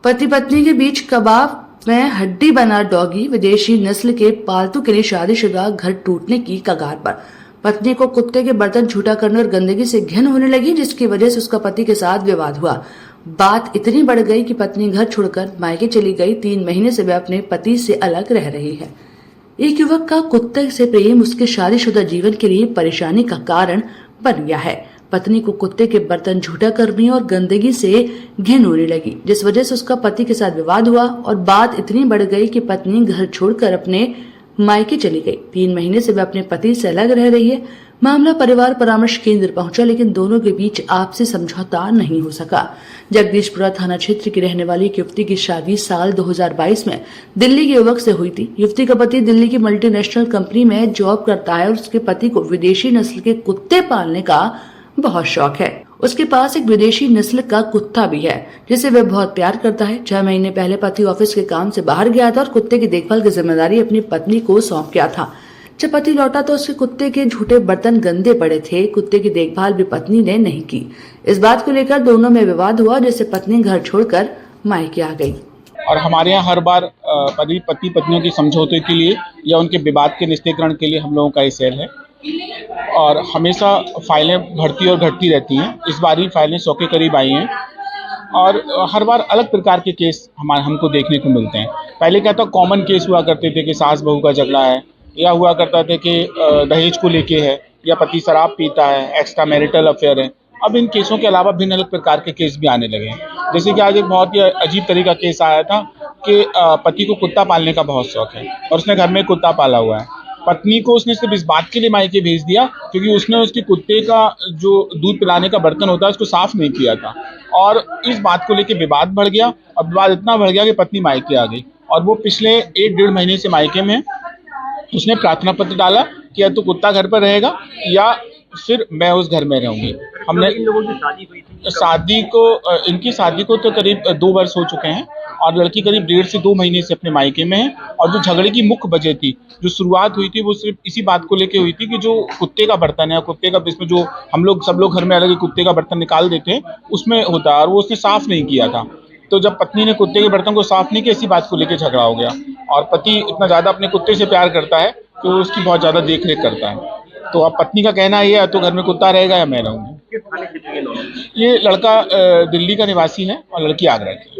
पति पत्नी के बीच कबाब में हड्डी बना डॉगी विदेशी नस्ल के पालतू के लिए शादीशुदा घर टूटने की कगार पर। पत्नी को कुत्ते के बर्तन झूठा करने और गंदगी से घिन होने लगी, जिसकी वजह से उसका पति के साथ विवाद हुआ। बात इतनी बढ़ गई कि पत्नी घर छोड़कर मायके चली गई। 3 महीने से वह अपने पति से अलग रह रही है। एक युवक का कुत्ते से प्रेम उसके शादीशुदा जीवन के लिए परेशानी का कारण बन गया है। पत्नी को कुत्ते के बर्तन झूठा करने और गंदगी से घिन होने लगी, जिस वजह से उसका पति के साथ विवाद हुआ और बात इतनी बढ़ गई कि पत्नी घर छोड़कर अपने मायके चली गई। 3 महीने से वह अपने पति से अलग रह रही है। मामला परिवार परामर्श केंद्र पहुंचा, लेकिन दोनों के बीच आपसी समझौता नहीं हो सका। जगदीशपुरा थाना क्षेत्र की रहने वाली एक युवती की शादी साल 2022 में दिल्ली के युवक से हुई थी। युवती का पति दिल्ली की मल्टीनेशनल कंपनी में जॉब करता है और उसके पति को विदेशी नस्ल के कुत्ते पालने का बहुत शौक है। उसके पास एक विदेशी नस्ल का कुत्ता भी है, जिसे वह बहुत प्यार करता है। 6 महीने पहले पति ऑफिस के काम से बाहर गया था और कुत्ते की देखभाल की जिम्मेदारी अपनी पत्नी को सौंप गया था। जब पति लौटा तो उसके कुत्ते के झूठे बर्तन गंदे पड़े थे। कुत्ते की देखभाल भी पत्नी ने नहीं की। इस बात को लेकर दोनों में विवाद हुआ, जिससे पत्नी घर छोड़कर मायके आ गई। और हमारे यहाँ हर बार पति पत्नियों की समझौते के लिए या उनके विवाद के निस्तारण के लिए हम लोगों का ये सेल है और हमेशा फाइलें बढ़ती और घटती रहती हैं। इस बार ही फाइलें 100 के करीब आई हैं और हर बार अलग प्रकार के केस हमको देखने को मिलते हैं। पहले क्या था, कॉमन केस हुआ करते थे कि सास बहू का झगड़ा है, या हुआ करता था कि दहेज को लेके है, या पति शराब पीता है, एक्स्ट्रा मैरिटल अफेयर है। अब इन केसों के अलावा भिन्न अलग प्रकार के केस भी आने लगे हैं। जैसे कि आज एक बहुत ही अजीब तरीका केस आया था कि पति को कुत्ता पालने का बहुत शौक है और उसने घर में कुत्ता पाला हुआ है। पत्नी को उसने सिर्फ इस बात के लिए मायके भेज दिया क्योंकि उसने उसके कुत्ते का जो दूध पिलाने का बर्तन होता है उसको साफ नहीं किया था, और इस बात को लेके विवाद बढ़ गया और विवाद इतना बढ़ गया कि पत्नी मायके आ गई। और वो पिछले 1-1.5 महीने से मायके में। उसने प्रार्थना पत्र डाला कि या तो कुत्ता घर पर रहेगा या फिर मैं उस घर में रहूंगी। हमने इन लोगों की शादी हुई थी, इनकी शादी को तो करीब 2 वर्ष हो चुके हैं और लड़की करीब 1.5 से 2 महीने से अपने मायके में है। और जो झगड़े की मुख्य वजह थी, जो शुरुआत हुई थी, वो सिर्फ इसी बात को लेके हुई थी कि जो कुत्ते का बर्तन है, कुत्ते का इसमें जो सब लोग घर में अलग कुत्ते का बर्तन निकाल देते हैं उसमें होता है, और वो उसने साफ नहीं किया था। तो जब पत्नी ने कुत्ते के बर्तन को साफ नहीं किया, इसी बात को लेकर झगड़ा हो गया। और पति इतना ज्यादा अपने कुत्ते से प्यार करता है कि वो उसकी बहुत ज्यादा देख रेख करता है। तो अब पत्नी का कहना ये है, तो घर में कुत्ता रहेगा या मैं रहूंगी। किस थाने क्षेत्र के लोग? ये लड़का दिल्ली का निवासी है और लड़की आगरा की।